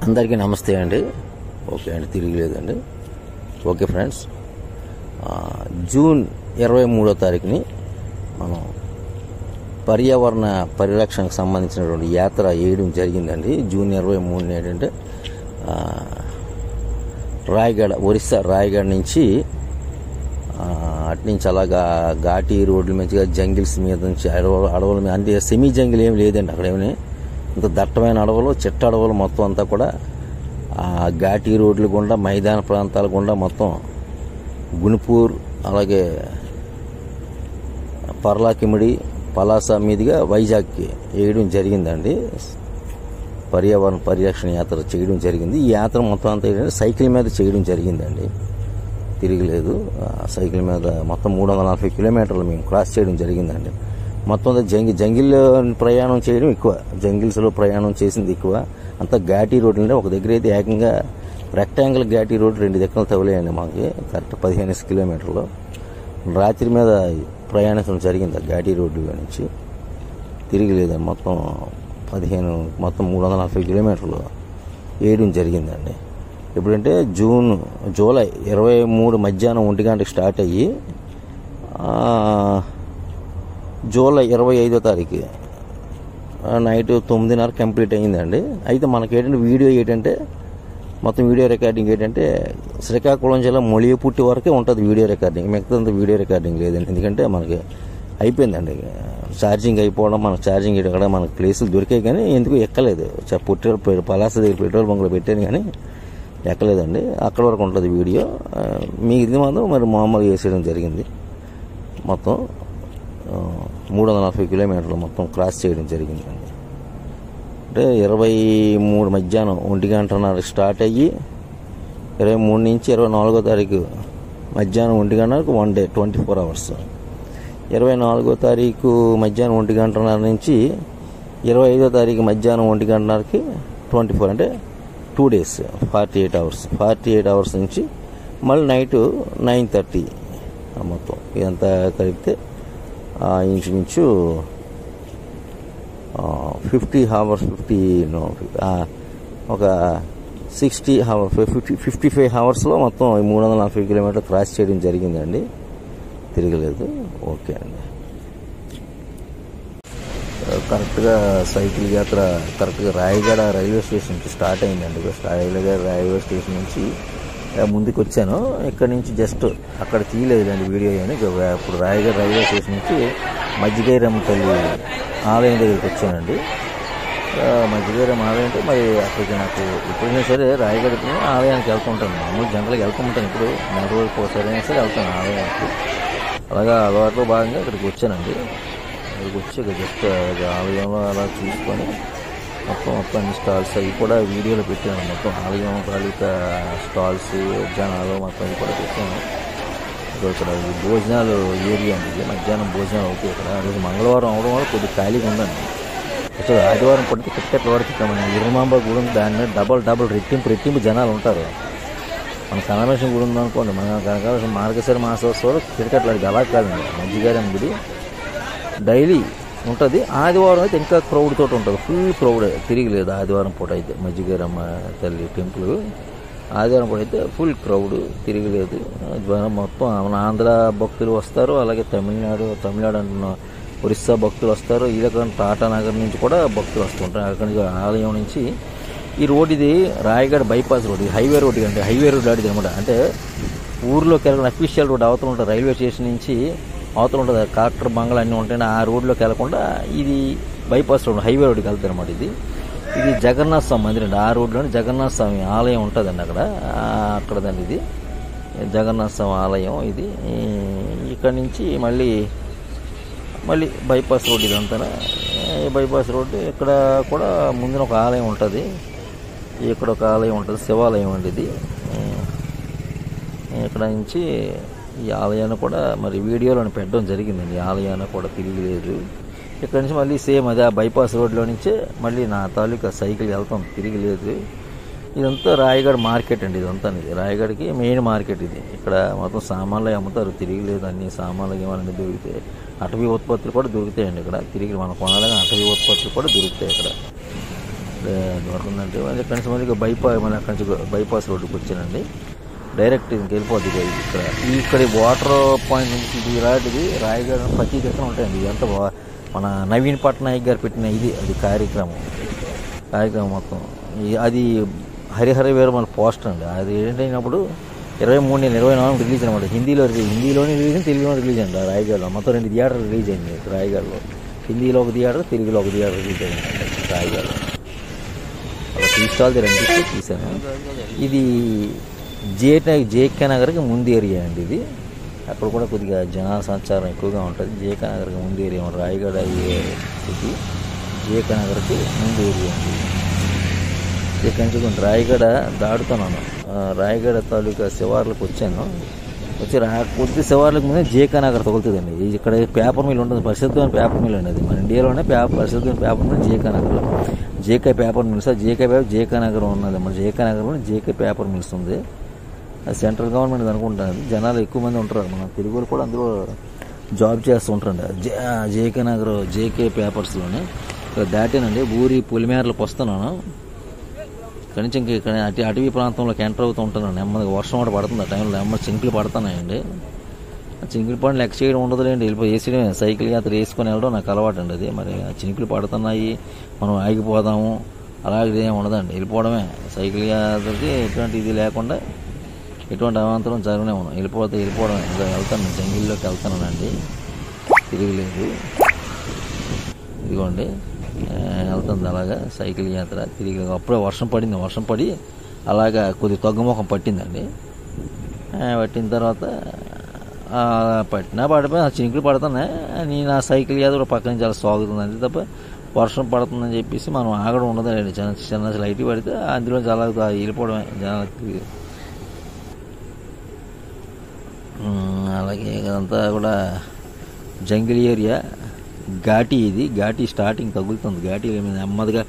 అందరికీ నమస్తే అండి. ఓకే అండి, తిరిగిలేదండి. ఓకే ఫ్రెండ్స్, జూన్ 23వ తారీఖుని మనం పర్యావరణ పరిరక్షణకు సంబంధించినటువంటి యాత్ర వేయడం జరిగిందండి. జూన్ 23 ఏంటంటే రాయగఢ, ఒరిస్సా రాయగఢ నుంచి అటు నుంచి అలాగా ఘాటీ రోడ్ల మంచిగా జంగిల్స్ మీద నుంచి అడవుల మీద, అంటే సెమీ జంగిల్ ఏమి లేదండి. అక్కడేమి ఇంత దట్టమైన అడవులు, చెట్టు అడవులు మొత్తం అంతా కూడా ఘాటీ రోడ్లు గుండా, మైదాన ప్రాంతాల గుండా మొత్తం గుణిపూర్, అలాగే పర్లాకిమిడి, పలాస మీదుగా వైజాగ్కి వేయడం జరిగిందండి. పర్యావరణ పరిరక్షణ యాత్ర చేయడం జరిగింది. ఈ యాత్ర మొత్తం అంతా ఏంటంటే సైకిల్ మీద చేయడం జరిగిందండి, తిరగలేదు. సైకిల్ మీద మొత్తం 340 కిలోమీటర్లు మేము క్రాస్ చేయడం జరిగిందండి. మొత్తం జంగిల్ ప్రయాణం చేయడం ఎక్కువ, జంగిల్స్లో ప్రయాణం చేసింది ఎక్కువ. అంతా ఘాటీ రోడ్లు. ఒక దగ్గర అయితే ఏకంగా రెక్టాంగిల్ ఘాటీ రోడ్ 2 దిక్కలు తగిలేయండి మాకు, కరెక్ట్ 15 కిలోమీటర్లు. రాత్రి మీద ప్రయాణించడం జరిగింది ఘాటీ రోడ్డు నుంచి, తిరగలేదండి. మొత్తం 340 కిలోమీటర్లు వేయడం జరిగిందండి. ఎప్పుడంటే జూలై 23 మధ్యాహ్నం 1 గంటకి స్టార్ట్ అయ్యి జూలై 25వ తారీఖు నైట్ 9:30 కంప్లీట్ అయ్యిందండి. అయితే మనకేంటంటే వీడియో ఏంటంటే మొత్తం వీడియో రికార్డింగ్ ఏంటంటే శ్రీకాకుళం జిల్లా మొలియపుట్టి వరకే ఉంటుంది వీడియో రికార్డింగ్, మిగతాంతా వీడియో రికార్డింగ్ లేదండి. ఎందుకంటే మనకి అయిపోయిందండి, ఛార్జింగ్ అయిపోవడం, మనకు ఛార్జింగ్ ఎక్కడ మనకు ప్లేసులు దొరికాయి కానీ ఎందుకు ఎక్కలేదు. పలాస దగ్గర పెట్రోల్ బంక్లో పెట్టాను కానీ ఎక్కలేదండి. అక్కడ వరకు ఉంటుంది వీడియో. మీకు ఇది మాత్రం మరి మామూలుగా వేసేయడం జరిగింది. మొత్తం 340 కిలోమీటర్లు మొత్తం క్రాస్ చేయడం జరిగిందండి. అంటే 23 మధ్యాహ్నం 1:30 స్టార్ట్ అయ్యి 23 నుంచి 24వ తారీఖు మధ్యాహ్నం 1 గంటకు 1 డే 24 అవర్స్. 24వ తారీఖు మధ్యాహ్నం 1:30 నుంచి 25వ తారీఖు మధ్యాహ్నం 1:30కి 24, అంటే 2 days 48 అవర్స్. 48 అవర్స్ నుంచి మళ్ళీ నైట్ 9:30 మొత్తం ఇదంతా కలిపితే ఇంచుమించు 50 అవర్స్, ఒక 55 అవర్స్లో మొత్తం 340 కిలోమీటర్లు క్రాస్ చేయడం జరిగిందండి, తిరగలేదు. ఓకే అండి. కరెక్ట్గా సైకిల్ యాత్ర కరెక్ట్గా రాయగఢ రైల్వే స్టేషన్ నుంచి స్టార్ట్ అయిందండి. రాయగఢ రైల్వే స్టేషన్ నుంచి ముందుకు వచ్చాను. ఇక్కడ నుంచి జస్ట్ అక్కడ తీయలేదండి వీడియో అని. ఇప్పుడు రాయగఢ రైల్వే స్టేషన్ నుంచి మజ్జిగైరమ్మ తల్లి ఆలయం దగ్గరికి వచ్చానండి. మజ్జిగైరమ్మ ఆలయం అంటే మరి అక్కడికి నాకు ఎప్పుడైనా సరే రాయగఢకి ఆలయానికి వెళ్తుంటాను. మామూలు జంగలకి వెళ్తుంటాను, ఇప్పుడు 4 రోజులకు ఒకసారి అయినా సరే వెళ్తాను ఆలయానికి. అలాగా అలవాట్లో భాగంగా ఇక్కడికి వచ్చానండి. ఇక్కడికి వచ్చి జస్ట్ ఆలయంలో అలా చూసుకొని మొత్తం అన్ని స్టాల్స్ అవి కూడా వీడియోలో పెట్టాను. మొత్తం ఆలయం తాలూకా స్టాల్స్, జనాలు మొత్తం అవి కూడా పెట్టాను. ఇక్కడ భోజనాలు ఏరియా అండి, మధ్యాహ్నం భోజనాలు అవుతాయి ఇక్కడ. రోజు మంగళవారం అవడం వల్ల కొద్దిగా ఖాళీగా ఉందండి. అసలు ఆదివారం పడితే టిక్కెట్ల వరకు ఇక్కడ మన ఇరుమాంబ గుడి ఉంది, దాని మీద డబల్ రెట్టింపు జనాలు ఉంటారు. మన కనమేశ్వరం గుడి ఉందనుకోండి, మన కనకాల మార్గశిర మాసోత్సవాలు టికెట్లు అడిగి అలా కాదండి. మజ్జిగైరమ్మ గుడి డైలీ ఉంటుంది, ఆదివారం అయితే ఇంకా క్రౌడ్ తోటి ఉంటుంది, ఫుల్ క్రౌడ్. తిరిగిలేదు ఆదివారం పూట అయితే మజ్జిగైరమ్మ తల్లి టెంపుల్ ఆదివారం పూట అయితే ఫుల్ క్రౌడ్, తిరిగిలేదు. మొత్తం మన ఆంధ్ర భక్తులు వస్తారు, అలాగే తమిళనాడు అంటున్న ఒరిస్సా భక్తులు వస్తారు. ఇలా టాటా నగర్ నుంచి కూడా భక్తులు వస్తుంటారు. అక్కడి నుంచి ఆలయం నుంచి ఈ రోడ్, ఇది రాయగఢ బైపాస్ రోడ్, ఇది హైవే రోడ్ అంటే హైవే రోడ్ లాంటిది అనమాట. అంటే ఊర్లోకి వెళ్ళకుండా అఫీషియల్ రోడ్ అవతల ఉంటుంది, రైల్వే స్టేషన్ నుంచి అవతల ఉంటుంది, కలెక్టర్ బంగ్లా అన్నీ ఉంటాయి. ఆ రోడ్లోకి వెళ్ళకుండా ఇది బైపాస్ రోడ్, హైవే రోడ్కి వెళ్తారు అనమాట. ఇది జగన్నాథ స్వామి మందిరం. ఆ రోడ్లోనే జగన్నాథ స్వామి ఆలయం ఉంటుందండి అక్కడదండి. ఇది జగన్నాథ స్వామి ఆలయం. ఇది ఇక్కడ నుంచి మళ్ళీ బైపాస్ రోడ్ ఇదంతా. బైపాస్ రోడ్డు ఇక్కడ కూడా ముందున ఒక ఆలయం ఉంటుంది, ఇక్కడ ఒక ఆలయం ఉంటుంది, శివాలయం అండి ఇది. ఇక్కడ నుంచి ఈ ఆలయాన్ని కూడా మరి వీడియోలో పెట్టడం జరిగిందండి. ఈ ఆలయాన్ని కూడా తిరిగిలేదు. ఇక్కడ నుంచి మళ్ళీ సేమ్ అదే ఆ బైపాస్ రోడ్లో నుంచే మళ్ళీ నా తాలూకా సైకిల్ వెళ్తాం, తిరిగిలేదు. ఇదంతా రాయగఢ మార్కెట్ అండి. ఇదంతా రాయగఢకి మెయిన్ మార్కెట్ ఇది. ఇక్కడ మొత్తం సామాన్లు అమ్ముతారు, తిరిగిలేదు. అన్ని సామాన్లు ఏమన్నా దొరుకుతాయి, అటవీ ఉత్పత్తులు కూడా దొరుకుతాయండి ఇక్కడ. తిరిగి మనం కొనాలని అటవీ ఉత్పత్తులు కూడా దొరుకుతాయి ఇక్కడ. దొరుకుతుందంటే మళ్ళీ అక్కడి నుంచి మళ్ళీ మళ్ళీ అక్కడి నుంచి బైపాస్ రోడ్డుకి వచ్చానండి. డైరెక్ట్ ఇంక వెళ్ళిపోద్ది ఇక్కడ వాటర్ పాయింట్ నుంచి ఇది ఇలాంటిది రాయగడ ప్రతి దగ్గర ఉంటాయండి. ఇదంతా మన నవీన్ పట్నాయక్ గారు పెట్టిన అది కార్యక్రమం మొత్తం. అది హరిహర వీరమల పోస్టర్ అండి. అది ఏంటైనప్పుడు 23/24 రిలీజ్ అనమాట. హిందీలోనే రిలీజ్ అయింది, తెలుగులో రిలీజ్ అండి. రాయగడలో మొత్తం 2 థియేటర్లు రిలీజ్ అయింది. రాయగడలో హిందీలో ఒక థియేటర్, తెలుగులో ఒక థియేటర్ రిలీజ్ అయింది రాయగడలో. అలా తీసుకోవాలి 2 తీసాను. ఇది జేకే నగర్కి ముందు ఏరియా అండి. ఇది అక్కడ కూడా కొద్దిగా జనాల సంచారం ఎక్కువగా ఉంటుంది. జేకే నగర్కి ముందు ఏరియా, రాయగడ సిటీ జేకే నగర్కి ముందు ఏరియా అండి. ఇక్కడి నుంచి కొంచెం రాయగడ దాడుతున్నాను. రాయగడ తాలూకా శివార్లకు వచ్చాను. కొద్ది శివార్లకు ముందే జేకే నగర్ తగులుతుందండి. ఇక్కడ పేపర్ మిల్ ఉంటుంది, ప్రసిద్ధమైన పేపర్ మిల్ అండి. అది మన ఇండియాలోనే ప్రసిద్ధమైన పేపర్ మిల్ జేకే నగర్లో. JK paper mills, JK Nagar ఉన్నది. మన జేకే నగర్లో జేకే పేపర్ మిల్స్ ఉంది. అది సెంట్రల్ గవర్నమెంట్ అనుకుంటాను. జనాలు ఎక్కువ మంది ఉంటారు. మన తెలుగులో కూడా అందులో జాబ్ చేస్తూ ఉంటారండి. జేకే నగర్ జేకే పేపర్స్లోనే. ఇక్కడ దాటానండి, ఊరి పొలిమేరలకు వస్తున్నాను. ఇక్కడి నుంచి ఇక్కడ అటవీ ప్రాంతంలోకి ఎంటర్ అవుతూ ఉంటాను. నెమ్మదిగా వర్షం కూడా పడుతుంది. ఆ టైంలో నెమ్మది చినుకులు పడుతున్నాయండి. చినుకులు పడి లెక్క చేయడం ఉండదులేండి, వేసేయడమే. సైకిల్ యాత్ర వేసుకొని వెళ్ళడం నాకు అలవాటు అండి. అది మరి చినుకులు పడుతున్నాయి, మనం ఆగిపోదాము అలాగే ఏమి ఉండదండి, వెళ్ళిపోవడమే. సైకిల్ యాత్రకి ఎటువంటి ఇది లేకుండా ఎటువంటి అవాంతరం జరగనే ఉన్నాం. వెళ్ళిపోవడమే. ఇంకా వెళ్తాను, జంగిల్లోకి వెళ్తానండి, తిరగలేదు. ఇదిగోండి వెళ్తుంది అలాగా సైకిల్ యాత్ర తిరిగి. అప్పుడే వర్షం పడి అలాగా కొద్ది తగ్గుముఖం పట్టిందండి. పట్టిన తర్వాత పడిపోయి చినుకులు పడుతున్నాయి. నేను ఆ సైకిల్ యాత్ర పక్క నుంచి అలా సాగుతుందండి తప్ప వర్షం పడుతుందని చెప్పేసి మనం ఆగడం ఉండదండి. చిన్న లైట్ పడితే అందులో చాలా వెళ్ళిపోవడమే జనాలకి. అలాగే ఇదంతా కూడా జంగిల్ ఏరియా. ఘాటీ స్టార్టింగ్ తగులుతుంది. ఘాటీ మీద నెమ్మదిగా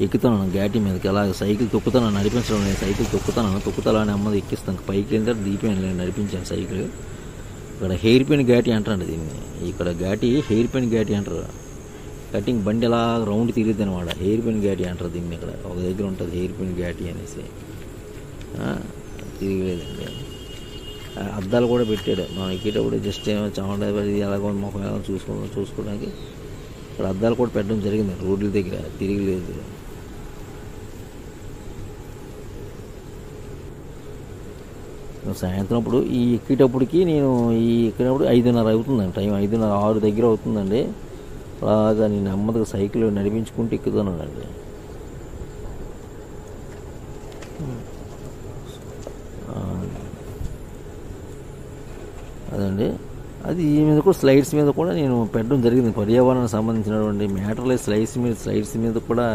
ఎక్కుతున్నాను. ఘాటీ మీదకి అలాగ సైకిల్ తొక్కుతాను, నడిపించడం లేదు. సైకిల్ తొక్కుతాను నెమ్మది ఎక్కిస్తాను. పైకి వెళ్ళిన దిగిపోయాను, నడిపించాను సైకిల్. ఇక్కడ హెయిర్ పిన్ ఘాటీ అంటారండి దీన్ని. ఇక్కడ హెయిర్ పిన్ ఘాటీ అంటారు. కటింగ్ బండి ఎలా రౌండ్ తిరిగిద్ది అనమాట. హెయిర్ పిన్ ఘాటీ అంటారు దీన్ని. ఇక్కడ ఒక దగ్గర ఉంటుంది హెయిర్ పిన్ ఘాటీ అనేసి. తిరిగలేదండి. అద్దాలు కూడా పెట్టాడు. మనం ఎక్కేటప్పుడు జస్ట్ ఏమో చెమట ఎలాగో మొహం ఎలా చూసుకోవడానికి ఇక్కడ అద్దాలు కూడా పెట్టడం జరిగింది రోడ్ల దగ్గర. తిరగలేదు. సాయంత్రం అప్పుడు ఎక్కేటప్పటికి నేను ఎక్కినప్పుడు 5:30 అవుతుందండి. టైం 5:30, 6 దగ్గర అవుతుందండి. అలాగా నేను నెమ్మదిగా సైకిల్ నడిపించుకుంటూ ఎక్కుతున్నానండి. అదండి. అది ఈ మీద కూడా స్లైడ్స్ మీద కూడా నేను పెట్టడం జరిగింది. పర్యావరణానికి సంబంధించినటువంటి మ్యాటర్లే స్లైడ్స్ మీద కూడా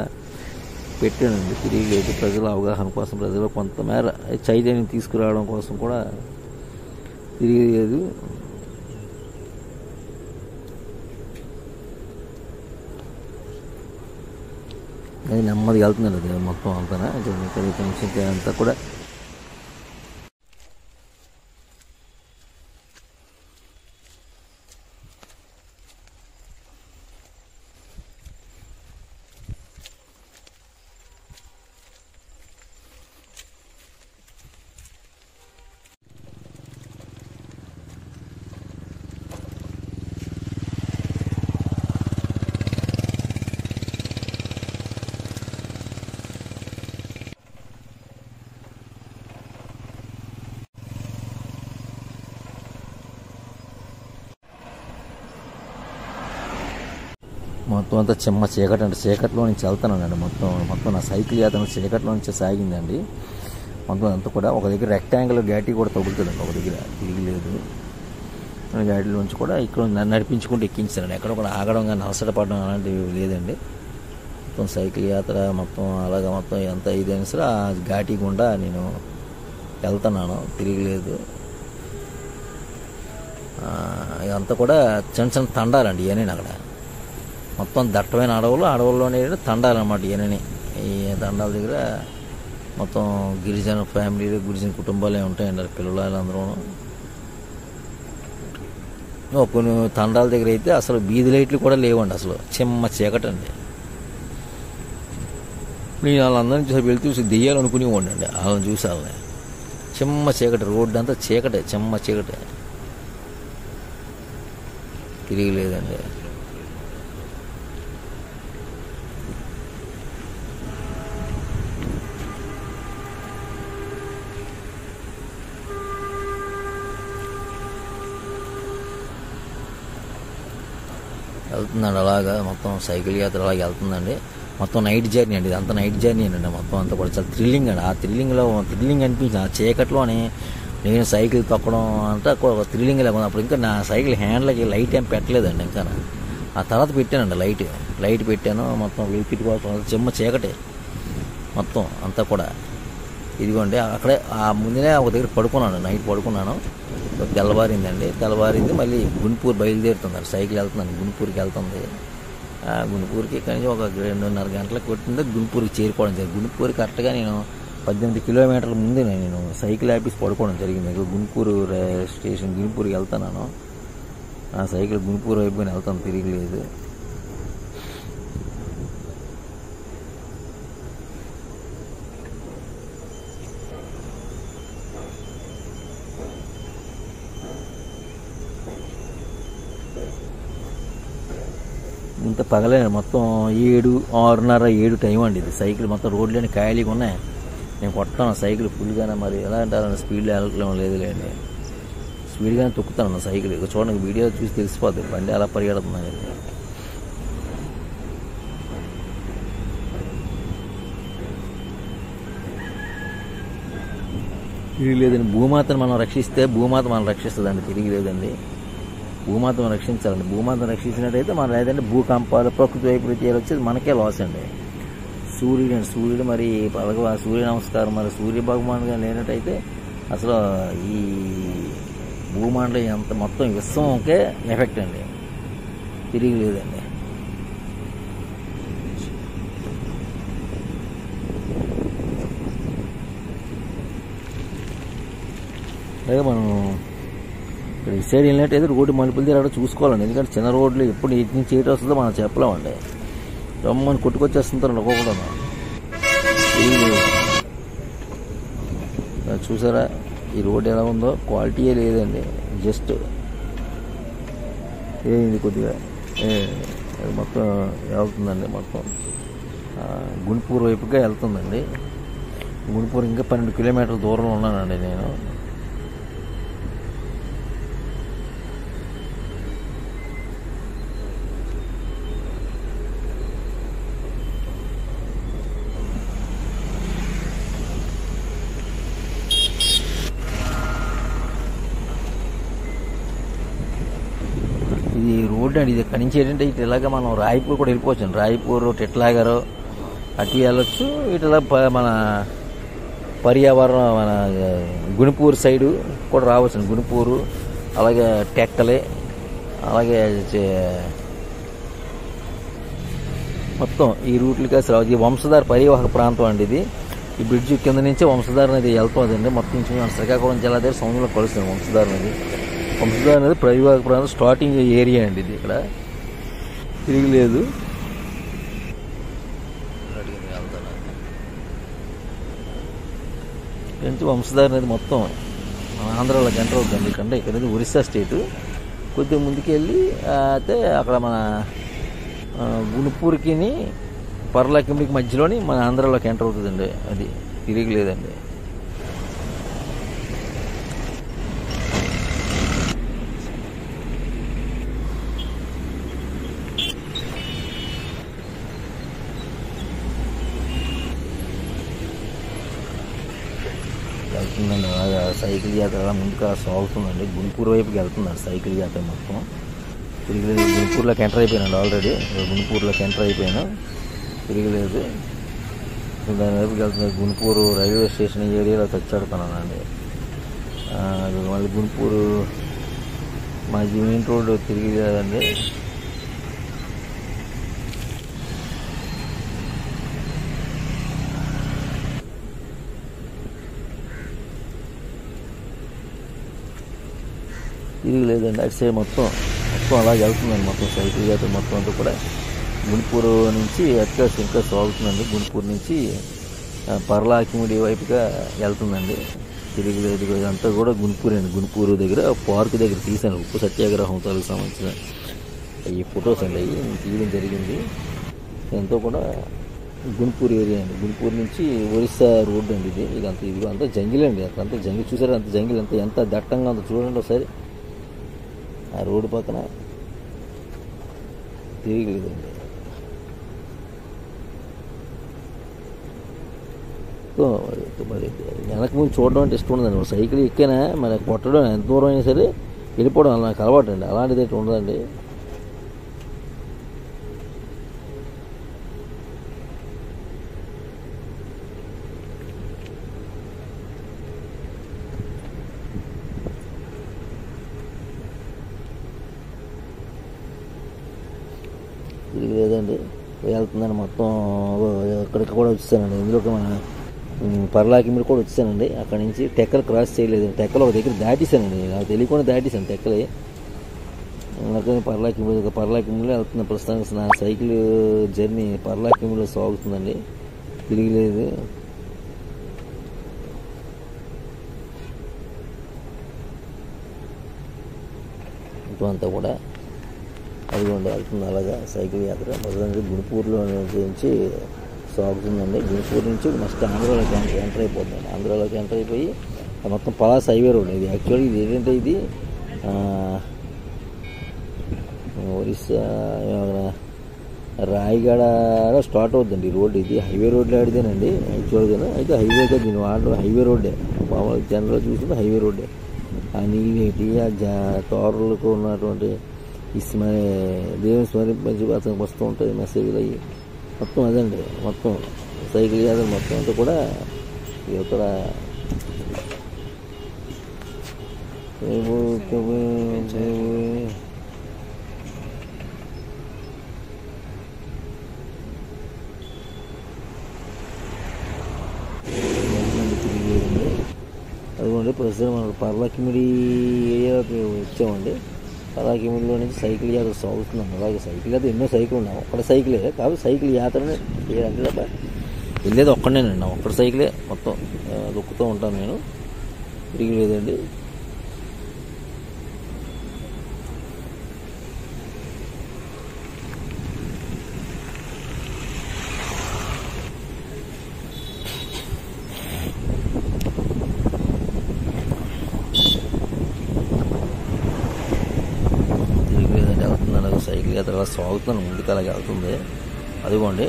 పెట్టానండి. తిరిగి ప్రజల అవగాహన కోసం, ప్రజలు కొంతమేర చైతన్యం తీసుకురావడం కోసం కూడా తిరిగలేదు. అది నెమ్మదిగా వెళ్తుందండి. అది మొత్తం అంతా అంతా కూడా మొత్తం అంతా చిమ్మ చీకటి అంటే చీకట్లో నుంచి వెళ్తానండి. మొత్తం నా సైకిల్ యాత్ర చీకట్లో నుంచి సాగిందండి. మొత్తం అంతా కూడా ఒక దగ్గర రెక్టాంగిల్ ఘాటీ కూడా తగులుతుందండి. ఒక దగ్గర తిరిగిలేదు. ఘాటీలో నుంచి కూడా ఇక్కడ నడిపించుకుంటూ ఎక్కించారండి. ఎక్కడ కూడా ఆగడం కానీ అలసటపడడం అలాంటివి లేదండి. మొత్తం సైకిల్ యాత్ర అలాగా ఎంత ఇదైనా సరే ఆ ఘాటీ గుండా నేను వెళ్తున్నాను, తిరగలేదు. ఇదంతా కూడా చిన్న తండాలండి ఇవన్నీ. అక్కడ మొత్తం దట్టమైన అడవుల్లోనే తండాలన్నమాట ఇవన్నీ. ఈ తండాల దగ్గర మొత్తం గిరిజన ఫ్యామిలీలు, గిరిజన కుటుంబాలే ఉంటాయండి. పిల్లలు అందరూ. కొన్ని తండాల దగ్గర అయితే అసలు బీది లైట్లు కూడా లేవండి. అసలు చిమ్మ చీకటండి. నేను వాళ్ళందరినీ చూసి వెళ్తూ దెయ్యాలు అనుకునేవాడిని అండి. వాళ్ళని చూసి వాళ్ళని చెమ్మ చీకటి, రోడ్డు అంతా చీకటే, చెమ్మ చీకటే, తిరిగిలేదండి. వెళ్తుందండి అలాగా మొత్తం సైకిల్ యాత్ర అలాగే వెళ్తుందండి. మొత్తం నైట్ జర్నీ అండి, ఇదంతా నైట్ జర్నీ అండి. మొత్తం అంతా కూడా చాలా థ్రిల్లింగ్ అండి. ఆ థ్రిల్లింగ్ అనిపించింది. ఆ చీకట్లోనే నేను సైకిల్ తొక్కడం అంతా ఒక థ్రిల్లింగ్ లేకుండా. అప్పుడు ఇంకా నా సైకిల్ హ్యాండ్లకి లైట్ ఏం పెట్టలేదండి ఇంకా. ఆ తర్వాత పెట్టానండి లైట్ పెట్టాను. మొత్తం వెలికిట్ కోసం చెమ్మ చీకటే మొత్తం అంతా కూడా. ఇదిగోండి అక్కడే ఆ ముందునే ఒక దగ్గర పడుకున్నాను, నైట్ పడుకున్నాను. తెల్లవారింది. మళ్ళీ గుంటూరు బయలుదేరుతుంది, సైకిల్ వెళ్తున్నాను, గుంటూరుకి వెళ్తుంది. గుంటూరుకి కనీసం ఒక 2:30 గంటలకు కొట్టింది గుంటూరుకి చేరుకోవడం జరిగింది. గుంటూరు కరెక్ట్గా నేను 18 కిలోమీటర్ల ముందే నేను సైకిల్ ఆపేసి పడుకోవడం జరిగింది. గుంటూరు స్టేషన్ గుంటూరుకి వెళ్తున్నాను. ఆ సైకిల్ గుంటూరు అయిపోయిన వెళ్తాను, తిరిగిలేదు. ఇంత పగలే మొత్తం 7, 6:30, 7 టైం అండి. ఇది సైకిల్ మొత్తం రోడ్లోని ఖాళీగా ఉన్నాయి. నేను కొట్టాను సైకిల్ ఫుల్గానే. మరి ఎలా అంటారని స్పీడ్లో వెళ్ళడం లేదులేండి, స్పీడ్గానే తొక్కుతాను సైకిల్. ఇక చూడండి, వీడియో చూసి తెలిసిపోతుంది బండి ఎలా పరిగెడుతున్నాయి. తిరిగి లేదండి. భూమాతను మనం రక్షిస్తే భూమాత మనం రక్షిస్తుందండి, తిరిగి లేదండి. భూమాతను రక్షించాలండి. భూమాతను రక్షించినట్టయితే మనం లేదంటే భూకంపాలు, ప్రకృతి వైపరీత్యాలు వచ్చేది మనకే లాస్ అండి. సూర్యుడు మరి సూర్య నమస్కారం, మరి సూర్య భగవానుగా లేనట్టయితే అసలు ఈ భూమాండలం ఎంత మొత్తం విశ్వంకే ఎఫెక్ట్ అండి, తిరిగి లేదండి. అదే మనం ఇక్కడ ఈ సైడ్ వెళ్ళినట్టయితే రోడ్డు మలుపులు తిరగడం చూసుకోవాలండి. ఎందుకంటే చిన్న రోడ్లు ఎప్పుడు ఇటు నుంచి ఏటి వస్తుందో మనం చెప్పలేమండి. రమ్మని కొట్టుకొచ్చేస్తుంటారు ఒక్కొక్కడు. చూసారా ఈ రోడ్డు ఎలా ఉందో, క్వాలిటీయే లేదండి. జస్ట్ ఏంది కొద్దిగా అది మొత్తం వెళ్తుందండి. మొత్తం గుంటూరు వైపుగా వెళ్తుందండి. గుంటూరు ఇంకా 12 కిలోమీటర్ల దూరంలో ఉన్నానండి నేను. ఇది రోడ్డు అండి. ఇది ఎక్కడి నుంచి ఏంటంటే ఇటు ఇలాగ మనం రాయపూర్ కూడా వెళ్ళిపోవచ్చు. రాయపూర్, టిట్లాగర్ అటు వెళ్ళొచ్చు. ఇటులా మన పర్యావరణం మన గుణపూర్ సైడు కూడా రావచ్చు. గుణపూరు అలాగే టెక్కలే, అలాగే మొత్తం ఈ రూట్లకి అసలు ఇది వంశధార పరివాహక ప్రాంతం అండి. ఇది ఈ బ్రిడ్జ్ కింద నుంచే వంశధార నది వెళ్తుందండి. మొత్తం నుంచి మన శ్రీకాకుళం జిల్లా దగ్గర సముద్రంలో కలుస్తుంది వంశధార నది. వంశధార అనేది పరివాహక ప్రాంతం స్టార్టింగ్ ఏరియా అండి. ఇది ఇక్కడ తిరిగిలేదు. వంశధార అనేది మొత్తం ఆంధ్రాలోకి ఎంటర్ అవుతుంది. ఇక్కడ ఒరిస్సా స్టేటు. కొద్దిగా ముందుకు వెళ్ళి అయితే అక్కడ మన గుణపూర్కి పర్లాకిండికి మధ్యలోని మన ఆంధ్రాలోకి ఎంటర్ అవుతుందండి. అది తిరిగిలేదండి. వెళ్తుందండి అలాగా సైకిల్ యాత్ర అలా ముందుగా సాగుతుందండి. గుంటూరు వైపుకి వెళ్తుందండి సైకిల్ యాత్ర మొత్తం. తిరిగిలేదు. గుంటూరులోకి ఎంటర్ అయిపోయానండి ఆల్రెడీ. గుంటూరులోకి ఎంటర్ అయిపోయాను, తిరిగిలేదు. దాని వైపుకి వెళ్తుంది. గుంటూరు రైల్వే స్టేషన్ ఏరియాలో తెచ్చాడుతున్నానండి. మళ్ళీ గుంటూరు మా మెయిన్ రోడ్డు తిరిగిలేదండి. తిరిగిలేదండి. అటు సైడ్ మొత్తం అలాగే వెళ్తుందండి. మొత్తం సైకిల్ యాత్ర మొత్తం అంతా కూడా గుంటూరు నుంచి అట్కాస్ ఇంకా సాగుతుందండి. గుంటూరు నుంచి పర్లాకిమిడి వైపుగా వెళ్తుందండి. తిరిగి ఇదంతా కూడా గుంటూరు అండి. గుంటూరు దగ్గర పార్క్ దగ్గర తీశాను. ఉప్పు సత్యాగ్రహం తాలూకు సంబంధించిన ఈ ఫొటోస్ అండి అవి తీయడం జరిగింది. ఎంతో కూడా గుంటూరు ఏరియా అండి. గుంటూరు నుంచి ఒరిస్సా రోడ్డు అండి ఇది అంతా జంగిల్ అండి. అక్కడంతా జంగిల్ చూసారా, అంత జంగిల్ ఎంత దట్టంగా ఉందో చూడండి ఒకసారి. ఆ రోడ్డు పక్కన తిరగలేదండి. మరి వెనక ముందు చూడడం అంటే ఇష్టం ఉండదండి. సైకిల్ ఎక్కినా మరి కొట్టడం ఎంత దూరం అయినా సరే వెళ్ళిపోవడం అలా నాకు అలవాటు అండి. అలాంటిది అయితే ఉండదండి. తిరిగలేదండి, వెళ్తుందండి. మొత్తం ఇక్కడికి కూడా వచ్చేసానండి. ఇందులోకి మన పర్లాకిమిడి కూడా వచ్చేసానండి. అక్కడ నుంచి టెక్కలు క్రాస్ చేయలేదు. టెక్కలు ఒక దగ్గర దాటేశానండి. నాకు తెలియకుండా దాటేశాను టెక్కలే. పర్లాకిమిడిలో వెళ్తున్న ప్రస్తుతానికి నా సైకిల్ జర్నీ పర్లాకిమిడిలో సాగుతుందండి. తిరిగిలేదు. అంతా కూడా అదిగోండి వెళ్తుంది అలాగా సైకిల్ యాత్ర. మొదటి గుంటూరులో నుంచి సాగుతుందండి. గుంటూరు నుంచి నెక్స్ట్ ఆంధ్రాలోకి ఎంటర్ అయిపోతుందండి. ఆంధ్రాలోకి ఎంటర్ అయిపోయి మొత్తం పలాస హైవే రోడ్. ఇది యాక్చువల్లీ ఇది ఏంటంటే ఇది ఒరిస్సా రాయగడలో స్టార్ట్ అవుతుందండి ఈ రోడ్డు. ఇది హైవే రోడ్లో ఆడితేనండి యాక్చువల్గా. అయితే హైవేగా దీని వాడడం హైవే రోడ్డే. మామూలుగా జనరల్గా చూసింది హైవే రోడ్డే. ఆ నీటి ఆ తోరలకు ఉన్నటువంటి దేవుని స్మరింపి అతనికి వస్తూ ఉంటుంది మెసేజ్లు అయ్యి మొత్తం అదండి. మొత్తం సైకిల్ యాత్ర మొత్తం అంతా కూడా ఇక్కడ అదిగోండి. ప్రస్తుతం మనకు పర్లాకిమిడి ఏరియాకి వచ్చామండి. పర్లాకిమిడిలో నుంచి సైకిల్ యాత్ర సాగుతున్నాం. అలాగే సైకిల్ యాత్ర ఎన్నో సైకిల్ ఉన్నాయి. ఒక్కడ సైకిలే కాబట్టి సైకిల్ యాత్రనే అంటే తప్ప వెళ్ళేది ఒక్కడేనండి. నా ఒక్కడి సైకిలే మొత్తం దొక్కుతూ ఉంటాను నేను. తిరిగి లేదండి. సైకిల్ యాత్ర అలా సాగుతున్నాను. ముందుకు అలాగే వెళ్తుంది. అదిగోండి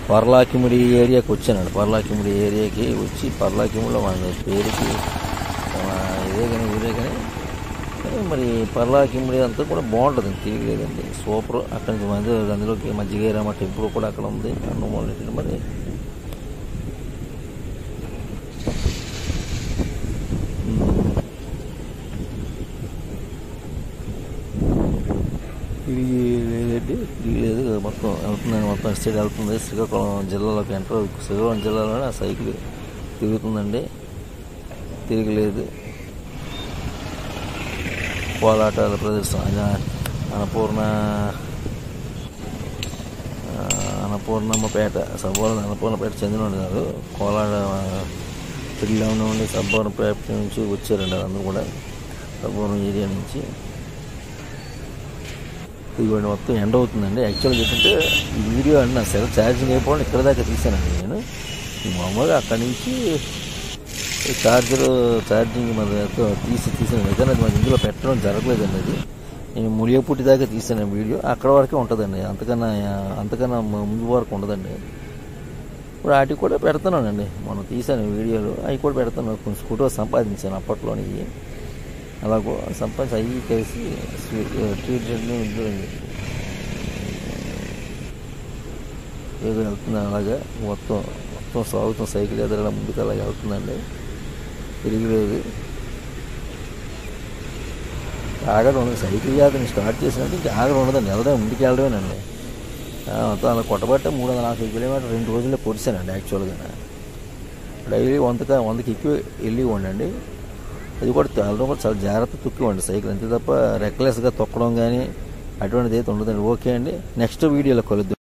పర్లాకిమిడి ఏరియాకి వచ్చానండి. పర్లాకిమిడి ఏరియాకి వచ్చి పర్లాకిమిడిలో మన పేరుకి ఇదే కానీ మరి పర్లాకిమిడి అంతా కూడా బాగుంటుంది. తిరిగలేదండి సూపర్. అక్కడి నుంచి అందులోకి మజ్జిగేరమ్మ టెంపుల్ కూడా అక్కడ ఉంది. అన్నమూలెట్టి మరి లేదు మొత్తం వెళ్తుందండి. మొత్తం స్టేట్ వెళ్తుంది. శ్రీకాకుళం జిల్లాలోకి శ్రీకాకుళం జిల్లాలోనే ఆ సైకిల్ తిరుగుతుందండి. తిరగలేదు. కోలాటాల ప్రదర్శన అన్నపూర్ణమ్మపేట అన్నపూర్ణపేట చెందిన కాదు. కోలాట పిల్లల నుండి సబ్బవరంపేట నుంచి వచ్చారండి. అందరూ కూడా సబ్బవరం ఏరియా నుంచి. ఇదిగోండి మొత్తం ఎండ్ అవుతుందండి. యాక్చువల్గా ఏంటంటే ఈ వీడియో అండి నా సెల్ ఛార్జింగ్ అయిపోవడం ఇక్కడ దాకా తీసానండి నేను. మామూలుగా అక్కడి నుంచి ఛార్జింగ్ మన తీసాను. నిజంగా అది ఇందులో పెట్టడం జరగలేదండి. అది నేను ముడియపుట్టి దాకా తీసాను వీడియో. అక్కడ వరకే ఉంటుందండి. అంతకన్నా ముందు వరకు ఉండదండి. ఇప్పుడు వాటికి కూడా పెడుతున్నానండి. మనం తీసాను వీడియోలు అవి కూడా పెడుతున్నాను. కొంచెం ఫోటో సంపాదించాను అప్పట్లోని. అలా సంపాదించి అవి కలిసి ట్రీట్ ఏదో వెళ్తున్నాను. అలాగా మొత్తం సాగుతాం. సైకిల్ ఎదురలా ముందుకు అలాగే వెళ్తుందండి. తిరిగిలేదు. ఆగడం ఉండదు. సైకిల్ యాత్రని స్టార్ట్ చేసినట్టు ఇంకా ఆగడం ఉండదండి. వెళ్ళడం ముందుకు వెళ్ళడమేనండి. మొత్తం అలా కొట్టబట్ట 340 కిలోమీటర్లు 2 రోజుల్లో కొట్టానండి. యాక్చువల్గా డైలీ 100కి ఎక్కువ వెళ్ళి ఉండండి. అది కూడా వెళ్ళడం కూడా చాలా జాగ్రత్త తొక్కివ్వండి సైకిల్. అంతే తప్ప రెక్లెస్గా తొక్కడం కానీ అటువంటిది అయితే ఉండదండి. ఓకే అండి. నెక్స్ట్ వీడియోలో కలుద్దాం.